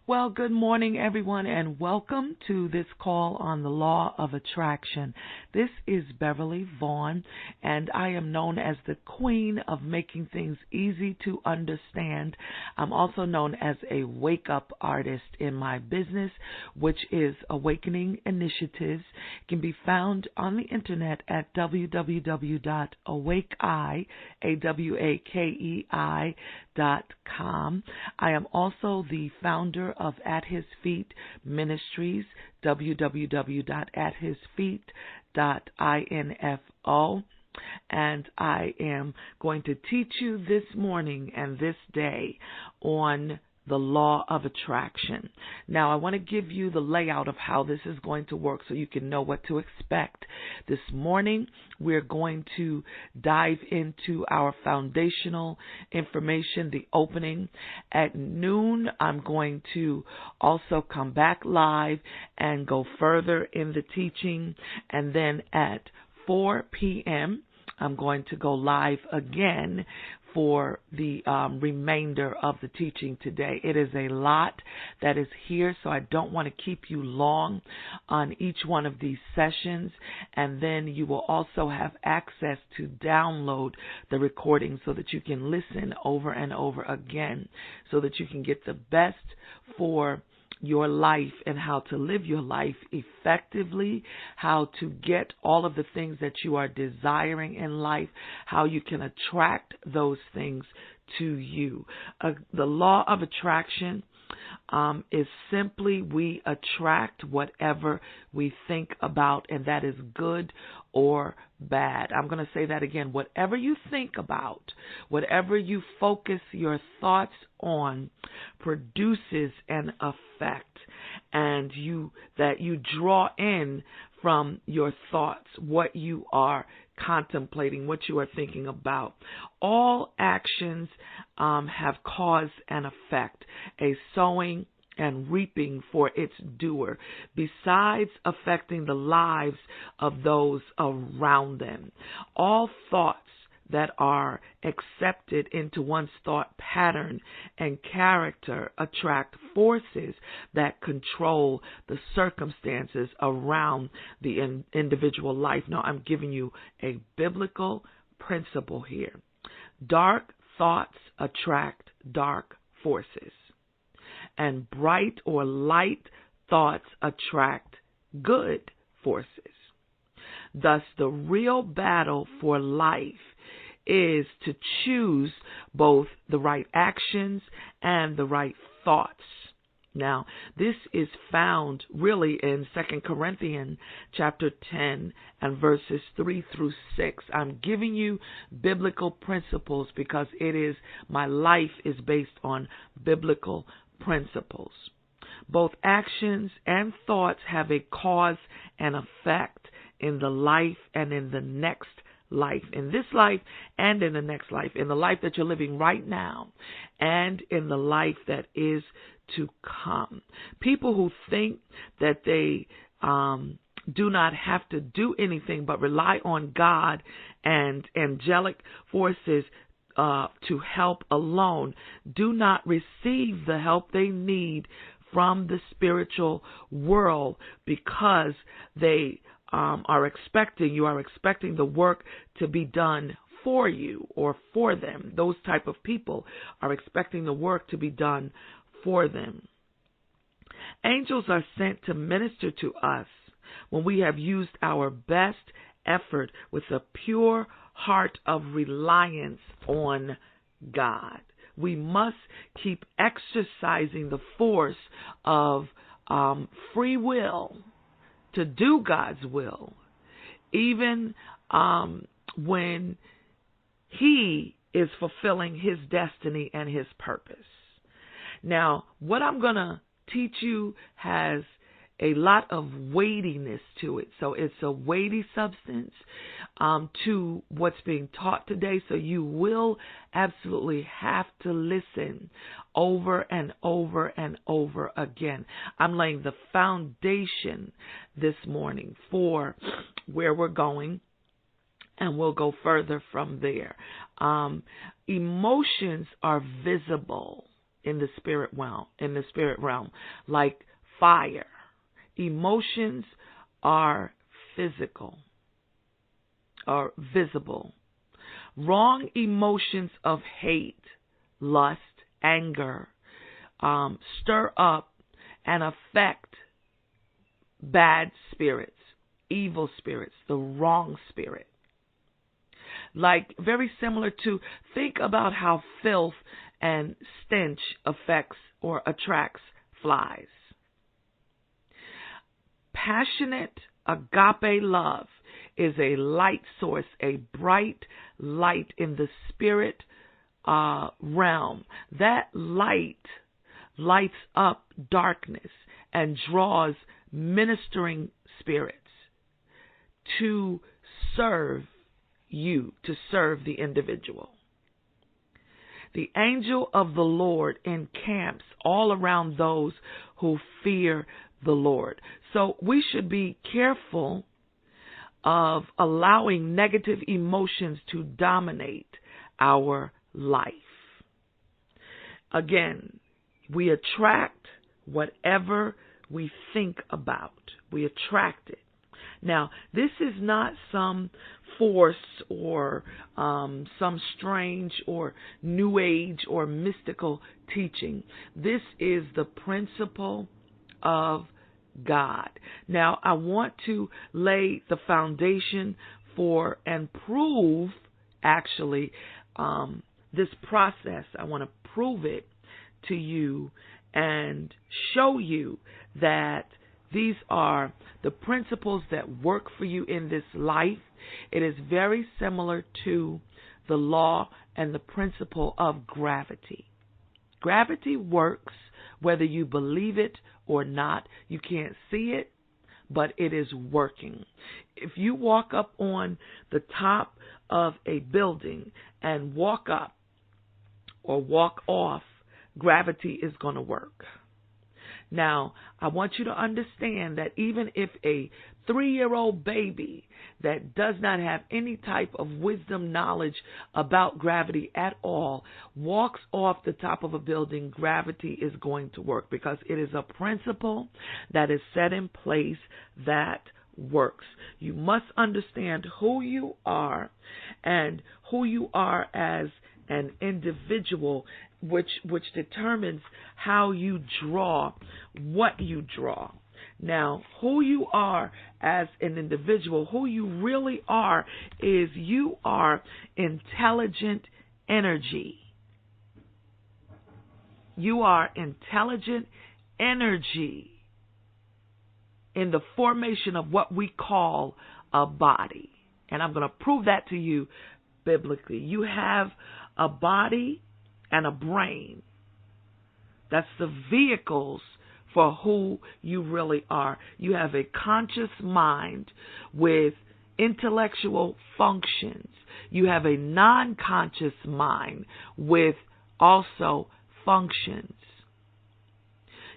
Well, good morning, everyone, and welcome to this call on the law of attraction. This is Beverly Vaughn, and I am known as the queen of making things easy to understand. I'm also known as a wake-up artist in my business, which is Awakening Initiatives. It can be found on the internet at www.awakei.com. I am also the founder of At His Feet Ministries, www.athisfeet.info. And I am going to teach you this morning and this day on the law of attraction. Now, I want to give you the layout of how this is going to work so you can know what to expect. This morning, we're going to dive into our foundational information, the opening. At noon, I'm going to also come back live and go further in the teaching. And then at 4 p.m., I'm going to go live again for the remainder of the teaching today. It is a lot that is here, so I don't want to keep you long on each one of these sessions. And then you will also have access to download the recording so that you can listen over and over again so that you can get the best for your life and how to live your life effectively, how to get all of the things that you are desiring in life, how you can attract those things to you. The law of attraction is simply we attract whatever we think about, and that is good or bad. I'm going to say that again. Whatever you think about, whatever you focus your thoughts on, produces an effect, and that you draw in from your thoughts what you are contemplating, what you are thinking about. All actions have cause and effect, a sowing and reaping for its doer, besides affecting the lives of those around them. All thoughts that are accepted into one's thought pattern and character attract forces that control the circumstances around the individual life. Now, I'm giving you a biblical principle here. Dark thoughts attract dark forces, and bright or light thoughts attract good forces. Thus, the real battle for life is to choose both the right actions and the right thoughts. Now, this is found really in 2 Corinthians chapter 10 and verses 3 through 6. I'm giving you biblical principles because my life is based on biblical principles. Both actions and thoughts have a cause and effect in the life and in the next life, in this life and in the next life, in the life that you're living right now and in the life that is to come. People who think that they do not have to do anything but rely on God and angelic forces to help alone do not receive the help they need from the spiritual world because you are expecting the work to be done for you or for them. Those type of people are expecting the work to be done for them. Angels are sent to minister to us when we have used our best effort with a pure heart of reliance on God. We must keep exercising the force of free will to do God's will, even when He is fulfilling His destiny and His purpose. Now, what I'm going to teach you has a lot of weightiness to it. So it's a weighty substance to what's being taught today. So you will absolutely have to listen over and over and over again. I'm laying the foundation this morning for where we're going, and we'll go further from there. Emotions are visible in the spirit realm, like fire. Emotions are physical or visible. Wrong emotions of hate, lust, anger, stir up and affect bad spirits, evil spirits, the wrong spirit. Like very similar to, think about how filth and stench affects or attracts flies. Passionate agape love is a light source, a bright light in the spirit realm. That light lights up darkness and draws ministering spirits to serve you, to serve the individual. The angel of the Lord encamps all around those who fear the Lord. So we should be careful of allowing negative emotions to dominate our life. Again, we attract whatever we think about. We attract it. Now, this is not some force or some strange or new age or mystical teaching. This is the principle of God. Now, I want to lay the foundation for and prove actually this process. I want to prove it to you and show you that these are the principles that work for you in this life. It is very similar to the law and the principle of gravity. Gravity works whether you believe it or not. You can't see it, but it is working. If you walk up on the top of a building and walk up or walk off, gravity is going to work. Now, I want you to understand that even if a 3-year-old baby that does not have any type of wisdom, knowledge about gravity at all, walks off the top of a building, gravity is going to work because it is a principle that is set in place that works. You must understand who you are and who you are as an individual, which determines how you draw what you draw. Now, who you are as an individual, who you really are, is you are intelligent energy. You are intelligent energy in the formation of what we call a body. And I'm going to prove that to you biblically. You have a body and a brain. That's the vehicles for who you really are. You have a conscious mind with intellectual functions. You have a non-conscious mind with also functions.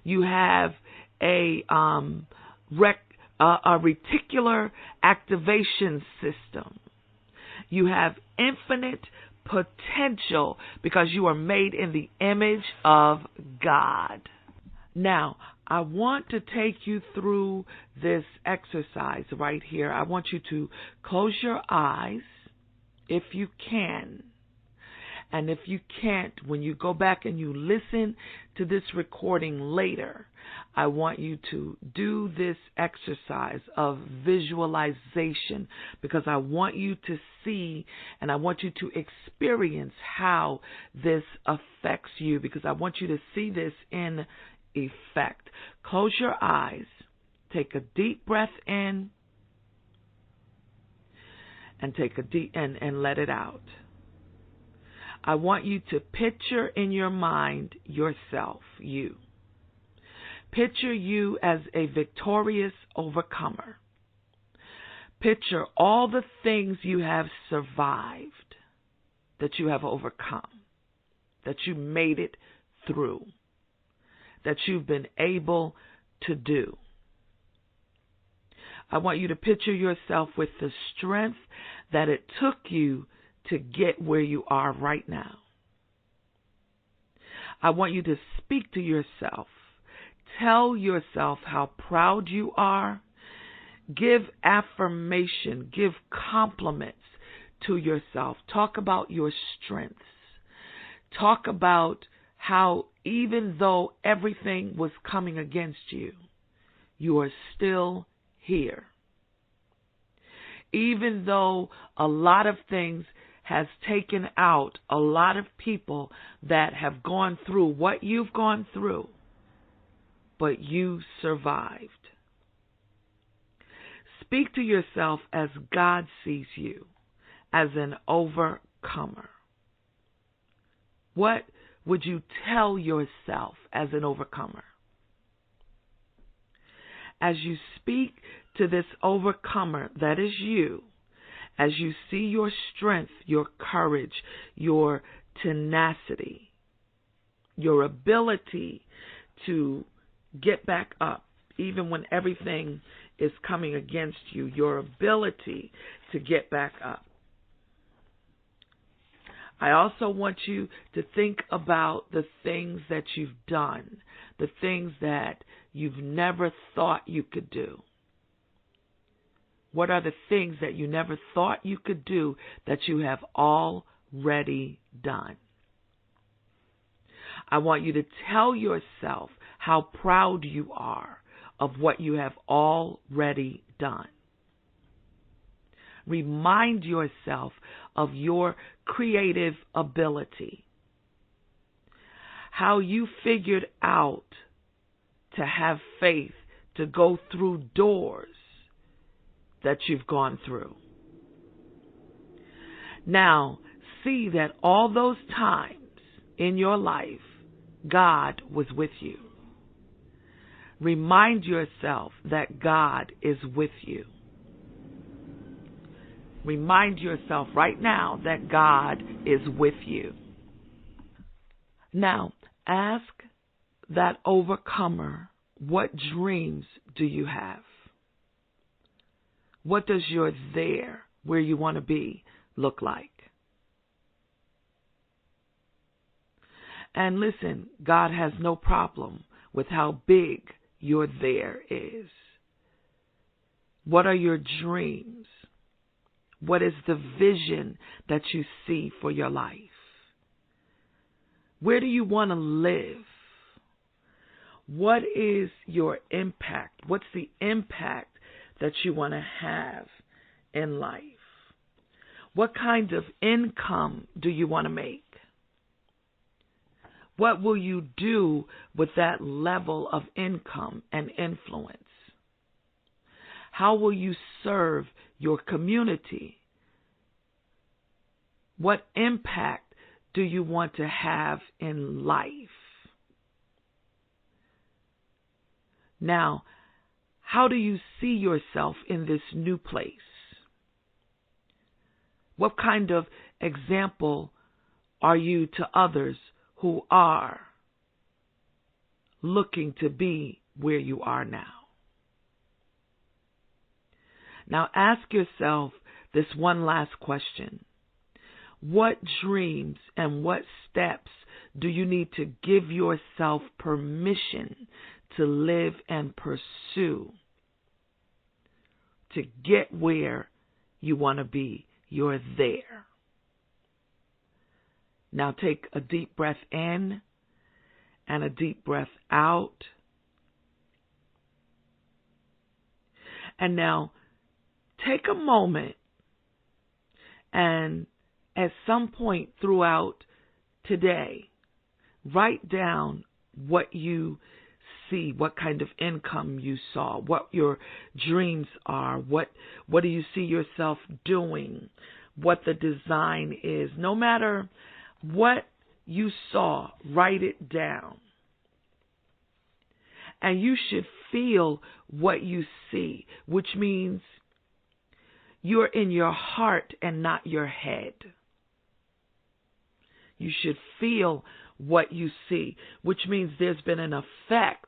You have a reticular activation system. You have infinite potential because you are made in the image of God. Now, I want to take you through this exercise right here. I want you to close your eyes if you can. And if you can't, when you go back and you listen to this recording later, I want you to do this exercise of visualization because I want you to see and I want you to experience how this affects you because I want you to see this in effect. Close your eyes. Take a deep breath in and take a deep and let it out. I want you to picture in your mind yourself, you. Picture you as a victorious overcomer. Picture all the things you have survived, that you have overcome, that you made it through, that you've been able to do. I want you to picture yourself with the strength that it took you to get where you are right now. I want you to speak to yourself. Tell yourself how proud you are. Give affirmation. Give compliments to yourself. Talk about your strengths. Talk about how even though everything was coming against you, you are still here. Even though a lot of things has taken out a lot of people that have gone through what you've gone through, but you survived. Speak to yourself as God sees you, as an overcomer. What would you tell yourself as an overcomer? As you speak to this overcomer that is you, as you see your strength, your courage, your tenacity, your ability to get back up, even when everything is coming against you, your ability to get back up. I also want you to think about the things that you've done, the things that you've never thought you could do. What are the things that you never thought you could do that you have already done? I want you to tell yourself how proud you are of what you have already done. Remind yourself of your creative ability, how you figured out to have faith to go through doors that you've gone through. Now, see that all those times in your life, God was with you. Remind yourself that God is with you. Remind yourself right now that God is with you. Now, ask that overcomer, what dreams do you have? What does your there, where you want to be, look like? And listen, God has no problem with how big your there is. What are your dreams? What is the vision that you see for your life? Where do you want to live? What is your impact? What's the impact that you want to have in life? What kind of income do you want to make? What will you do with that level of income and influence? How will you serve your community? What impact do you want to have in life? Now, how do you see yourself in this new place? What kind of example are you to others who are looking to be where you are now? Now ask yourself this one last question. What dreams and what steps do you need to give yourself permission to live and pursue to get where you want to be? You're there. Now take a deep breath in and a deep breath out. And now take a moment and at some point throughout today, write down what you see, what kind of income you saw, what your dreams are, what do you see yourself doing, what the design is. No matter what you saw, write it down. And you should feel what you see, which means you're in your heart and not your head. You should feel what you see, which means there's been an effect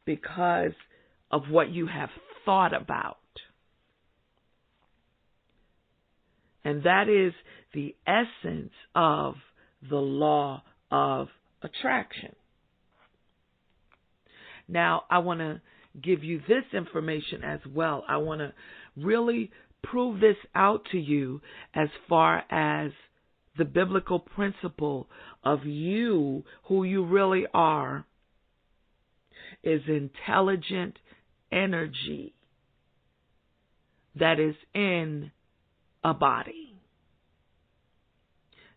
because of what you have thought about. And that is the essence of the law of attraction. Now, I want to give you this information as well. I want to really prove this out to you as far as the biblical principle of you, who you really are, is intelligent energy that is in a body.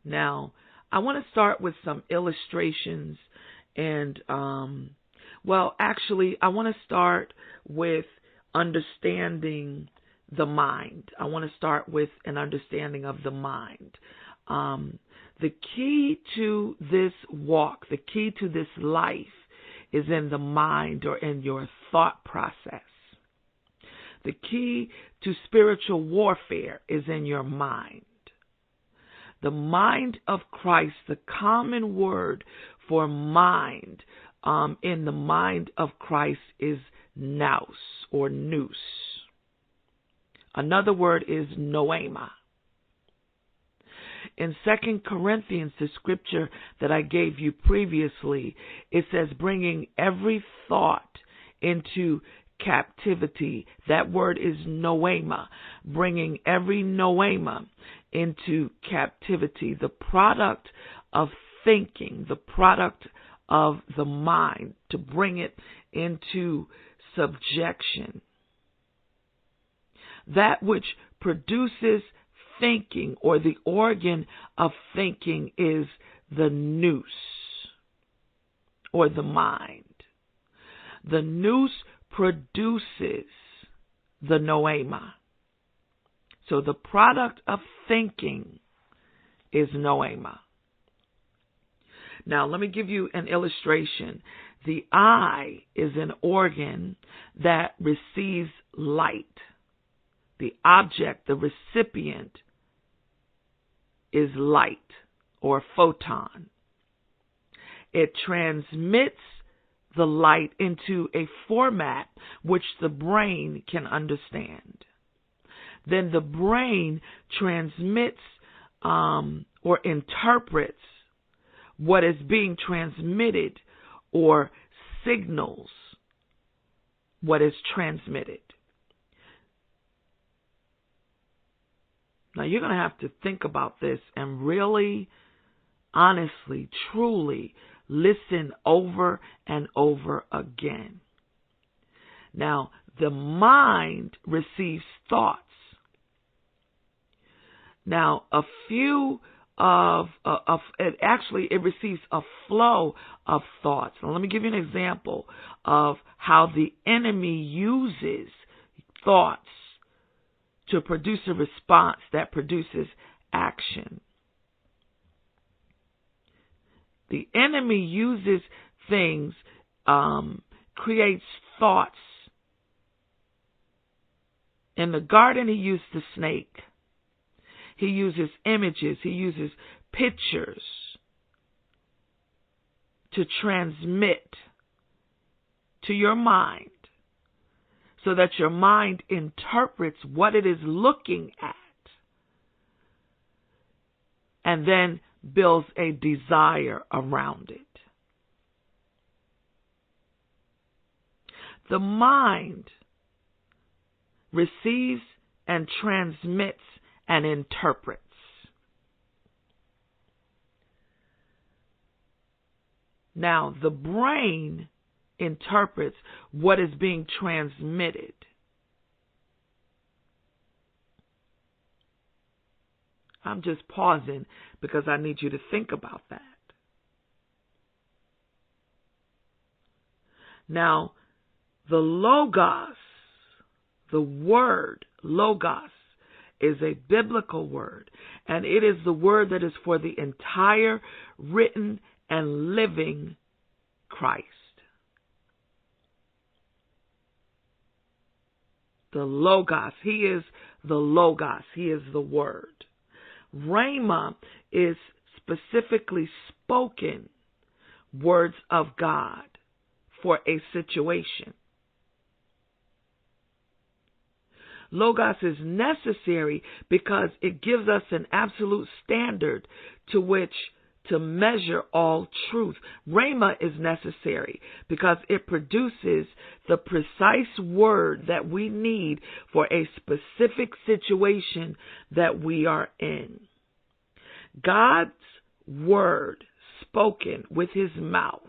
Now, I want to start with some illustrations and, I want to start with understanding the mind. I want to start with an understanding of the mind. The key to this walk, the key to this life is in the mind or in your thought process. The key to spiritual warfare is in your mind. The mind of Christ, the common word for mind in the mind of Christ is nous or nous. Another word is noema. In 2 Corinthians, the scripture that I gave you previously, it says bringing every thought into captivity. That word is noema, bringing every noema into captivity. The product of thinking, the product of the mind, to bring it into subjection. That which produces thinking, or the organ of thinking, is the nous, or the mind. The nous produces the noema. So the product of thinking is noema. Now, let me give you an illustration. The eye is an organ that receives light. The object, the recipient, is light or photon. It transmits the light into a format which the brain can understand. Then the brain transmits or interprets what is being transmitted, or signals what is transmitted. Now, you're going to have to think about this and really, honestly, truly listen over and over again. Now, the mind receives thoughts. Now, it receives a flow of thoughts. Now, let me give you an example of how the enemy uses thoughts to produce a response that produces action. The enemy uses things, creates thoughts. In the garden, he used the snake. He uses images. He uses pictures to transmit to your mind, so that your mind interprets what it is looking at and then builds a desire around it. The mind receives and transmits and interprets. Now, the brain interprets what is being transmitted. I'm just pausing because I need you to think about that. Now, the logos, the word logos, is a biblical word, and it is the word that is for the entire written and living Christ. The logos, he is the logos, he is the word. Rhema is specifically spoken words of God for a situation. Logos is necessary because it gives us an absolute standard to which to measure all truth. Rhema is necessary because it produces the precise word that we need for a specific situation that we are in. God's word spoken with his mouth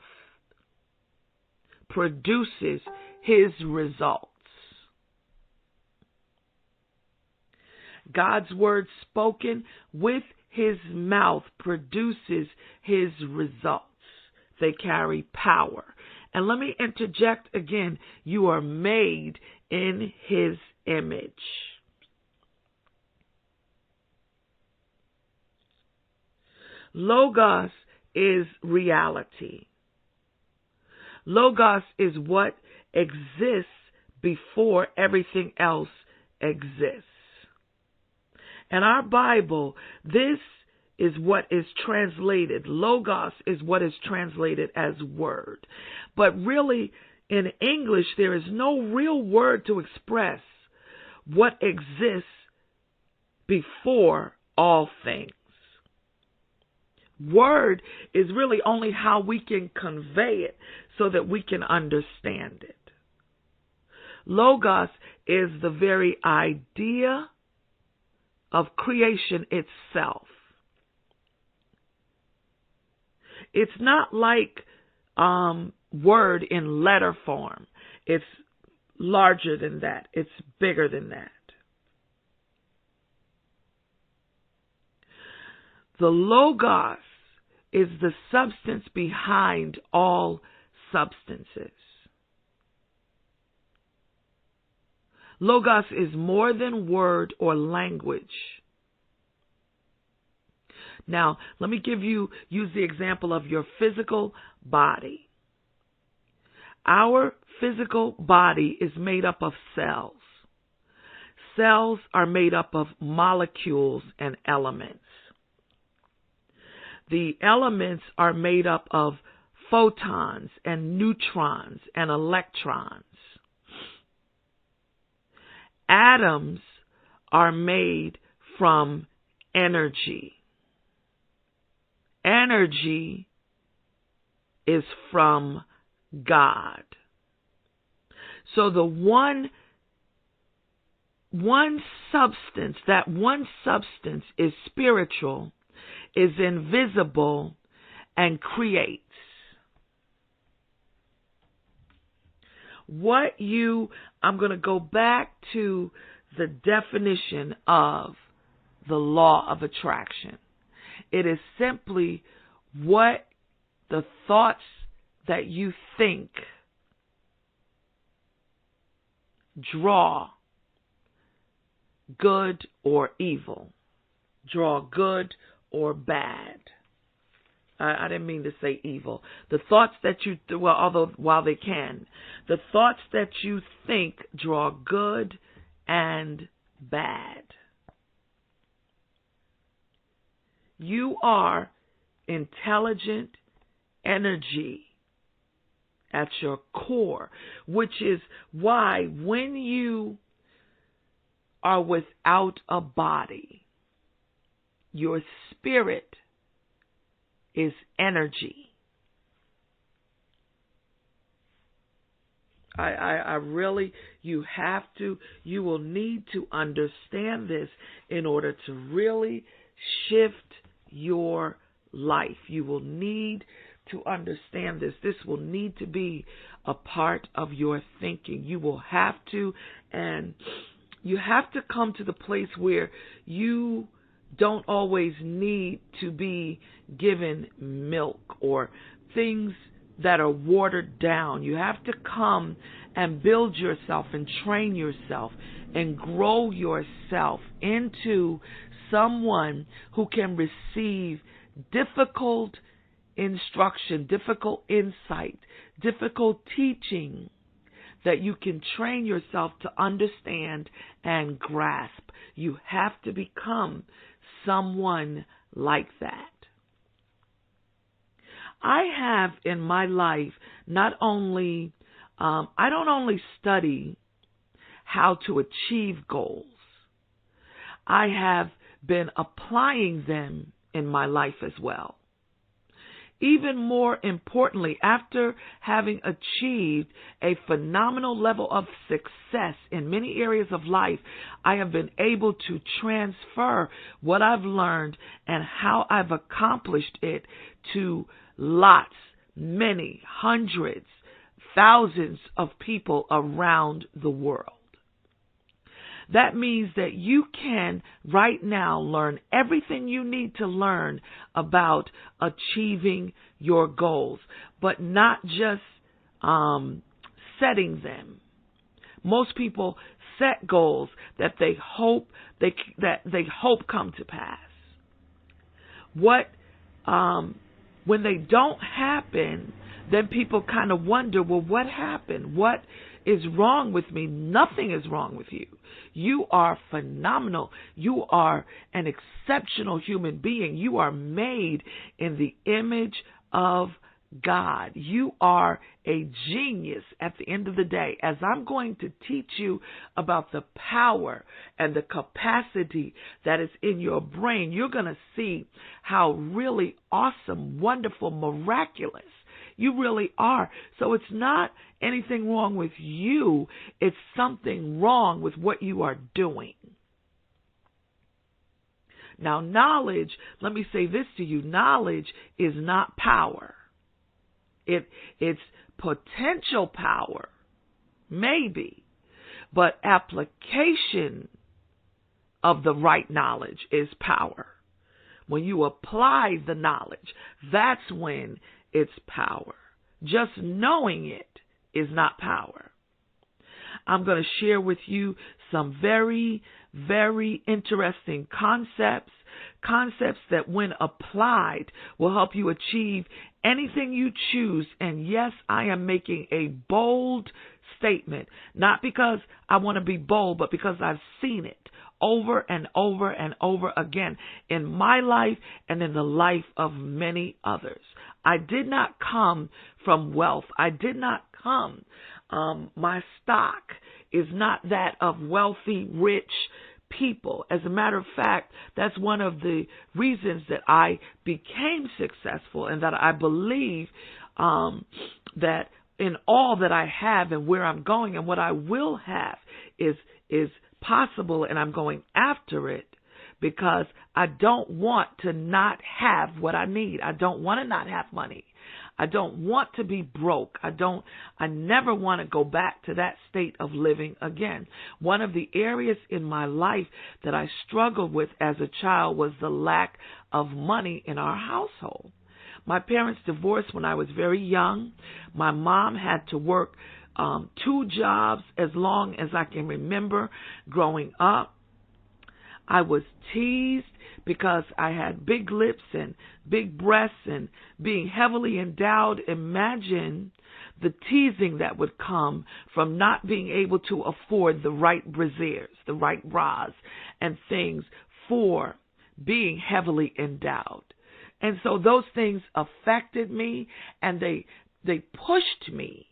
produces his results. God's word spoken with his mouth produces his results. They carry power. And let me interject again. You are made in his image. Logos is reality. Logos is what exists before everything else exists. In our Bible, this is what is translated. Logos is what is translated as word. But really, in English, there is no real word to express what exists before all things. Word is really only how we can convey it so that we can understand it. Logos is the very idea of creation itself. It's not like word in letter form. It's larger than that. It's bigger than that. The Logos is the substance behind all substances. Logos is more than word or language. Now, let me use the example of your physical body. Our physical body is made up of cells. Cells are made up of molecules and elements. The elements are made up of photons and neutrons and electrons. Atoms are made from energy. Energy is from God. So the one substance, that one substance is spiritual, is invisible, and creates. I'm going to go back to the definition of the law of attraction. It is simply what the thoughts that you think draw, good or evil, draw good or bad. I didn't mean to say evil. The thoughts that while they can, the thoughts that you think draw good and bad. You are intelligent energy at your core, which is why when you are without a body, your spirit is energy. You will need to understand this in order to really shift your life. You will need to understand this. This will need to be a part of your thinking. You will have to, and you have to come to the place where you don't always need to be given milk or things that are watered down. You have to come and build yourself and train yourself and grow yourself into someone who can receive difficult instruction, difficult insight, difficult teaching that you can train yourself to understand and grasp. You have to become someone like that. I have in my life I don't only study how to achieve goals. I have been applying them in my life as well. Even more importantly, after having achieved a phenomenal level of success in many areas of life, I have been able to transfer what I've learned and how I've accomplished it to lots, many, hundreds, thousands of people around the world. That means that you can right now learn everything you need to learn about achieving your goals, but not just setting them. Most people set goals that they hope come to pass. When they don't happen, then people kind of wonder, well, what happened? What is wrong with me? Nothing is wrong with you. You are phenomenal. You are an exceptional human being. You are made in the image of God. You are a genius at the end of the day. As I'm going to teach you about the power and the capacity that is in your brain, you're going to see how really awesome, wonderful, miraculous you really are. So it's not anything wrong with you. It's something wrong with what you are doing. Now, knowledge, let me say this to you. Knowledge is not power. It's potential power, maybe, but application of the right knowledge is power. When you apply the knowledge, that's when it's power. Just knowing it is not power. I'm going to share with you some very, very interesting concepts that when applied will help you achieve anything you choose. And yes, I am making a bold statement, not because I want to be bold, but because I've seen it over and over and over again in my life and in the life of many others. I did not come from wealth. I did not come. My stock is not that of wealthy, rich people. As a matter of fact, that's one of the reasons that I became successful and that I believe that in all that I have and where I'm going and what I will have is possible, and I'm going after it because I don't want to not have what I need. I don't want to not have money. I don't want to be broke. I never want to go back to that state of living again. One of the areas in my life that I struggled with as a child was the lack of money in our household. My parents divorced when I was very young. My mom had to work 2 jobs as long as I can remember growing up. I was teased because I had big lips and big breasts and being heavily endowed. Imagine the teasing that would come from not being able to afford the right brasiers, the right bras and things for being heavily endowed. And so those things affected me and they pushed me.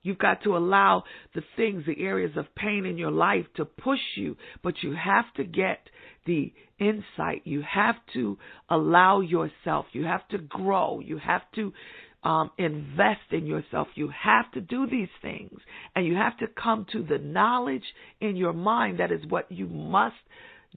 You've got to allow the things, the areas of pain in your life to push you, but you have to get the insight. You have to allow yourself. You have to grow. You have to invest in yourself. You have to do these things, and you have to come to the knowledge in your mind that is what you must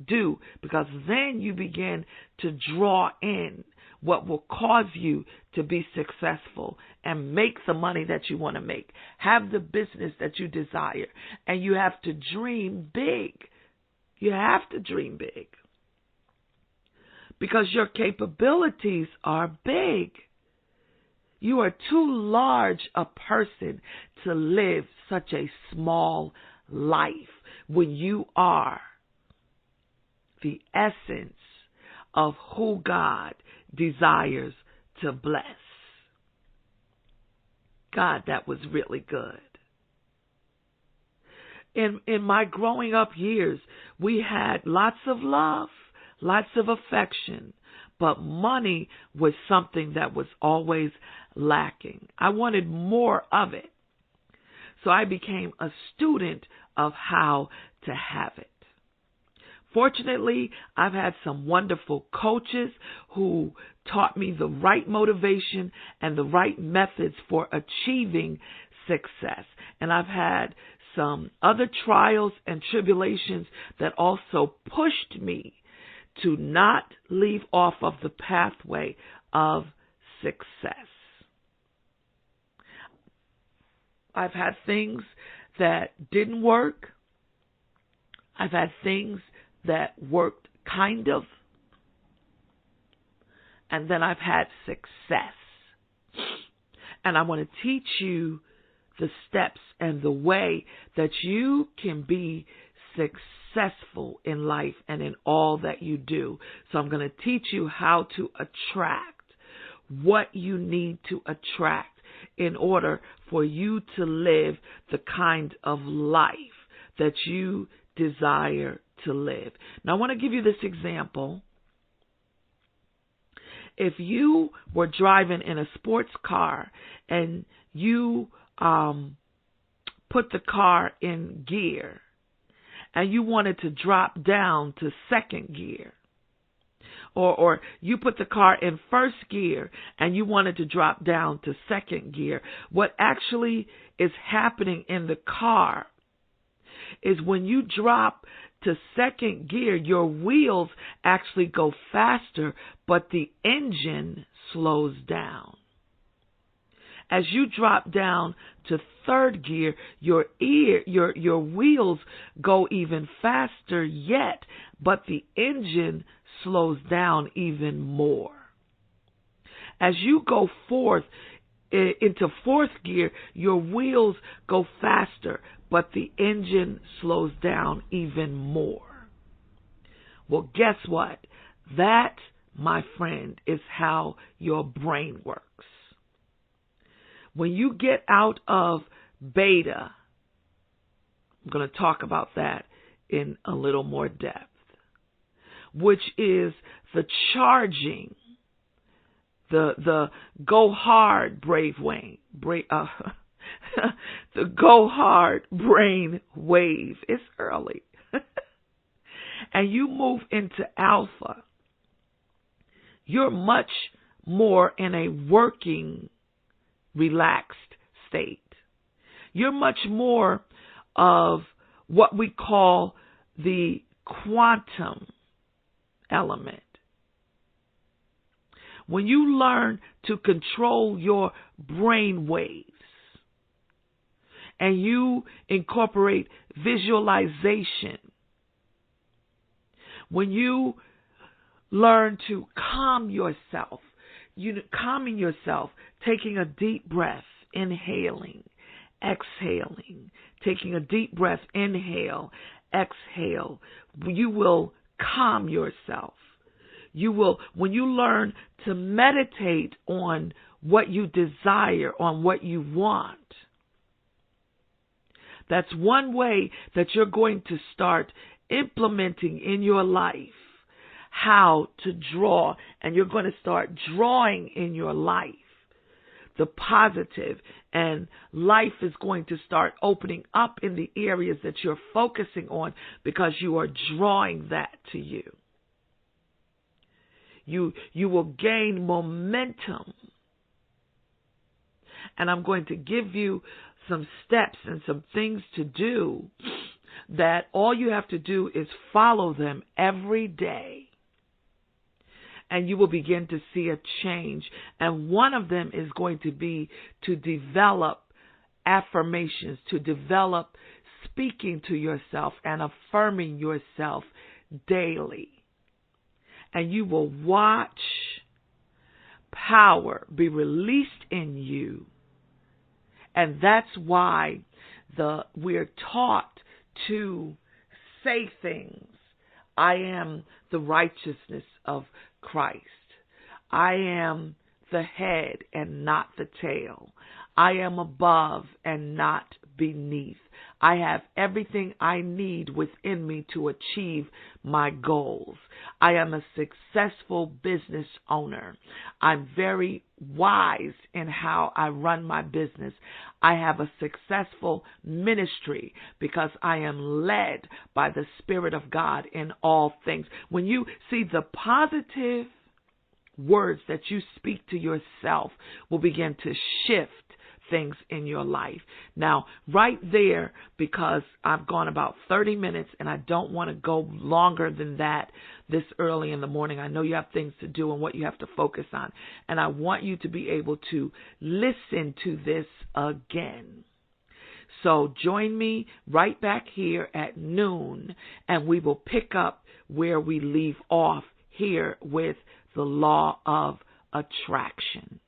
do, because then you begin to draw in what will cause you to be successful and make the money that you want to make, have the business that you desire, and you have to dream big. You have to dream big because your capabilities are big. You are too large a person to live such a small life when you are the essence of who God desires to bless. God, that was really good. In my growing up years, we had lots of love, lots of affection, but money was something that was always lacking. I wanted more of it. So I became a student of how to have it. Fortunately, I've had some wonderful coaches who taught me the right motivation and the right methods for achieving success. And I've had some other trials and tribulations that also pushed me to not leave off of the pathway of success. I've had things that didn't work. I've had things that worked kind of. And then I've had success. And I want to teach you the steps and the way that you can be successful in life and in all that you do. So I'm going to teach you how to attract what you need to attract in order for you to live the kind of life that you desire to live. Now, I want to give you this example. If you were driving in a sports car and you put the car in gear and you wanted to drop down to second gear, or you put the car in first gear and you wanted to drop down to second gear, what actually is happening in the car is when you drop to second gear, your wheels actually go faster, but the engine slows down. As you drop down to third gear, your wheels go even faster yet, but the engine slows down even more. As you go into fourth gear, your wheels go faster, but the engine slows down even more. Well, guess what? That, my friend, is how your brain works. When you get out of beta, I'm going to talk about that in a little more depth, which is the charging, the go hard the go hard brain wave. It's early. And you move into alpha. You're much more in a working, relaxed state. You're much more of what we call the quantum element. When you learn to control your brain waves and you incorporate visualization, when you learn to calm yourself, calming yourself, taking a deep breath, inhaling, exhaling, taking a deep breath, inhale, exhale, you will calm yourself. You will, when you learn to meditate on what you desire, on what you want, that's one way that you're going to start implementing in your life how to draw, and you're going to start drawing in your life the positive, and life is going to start opening up in the areas that you're focusing on because you are drawing that to you. You will gain momentum. And I'm going to give you some steps and some things to do that all you have to do is follow them every day. And you will begin to see a change. And one of them is going to be to develop affirmations, to develop speaking to yourself and affirming yourself daily. And you will watch power be released in you. And that's why we're taught to say things. I am the righteousness of Christ. I am the head and not the tail. I am above and not beneath. I have everything I need within me to achieve my goals. I am a successful business owner. I'm very wise in how I run my business. I have a successful ministry because I am led by the Spirit of God in all things. When you see the positive words that you speak to yourself will begin to shift things in your life. Now, right there, because I've gone about 30 minutes and I don't want to go longer than that this early in the morning. I know you have things to do and what you have to focus on. And I want you to be able to listen to this again. So join me right back here at noon, and we will pick up where we leave off here with the law of attraction.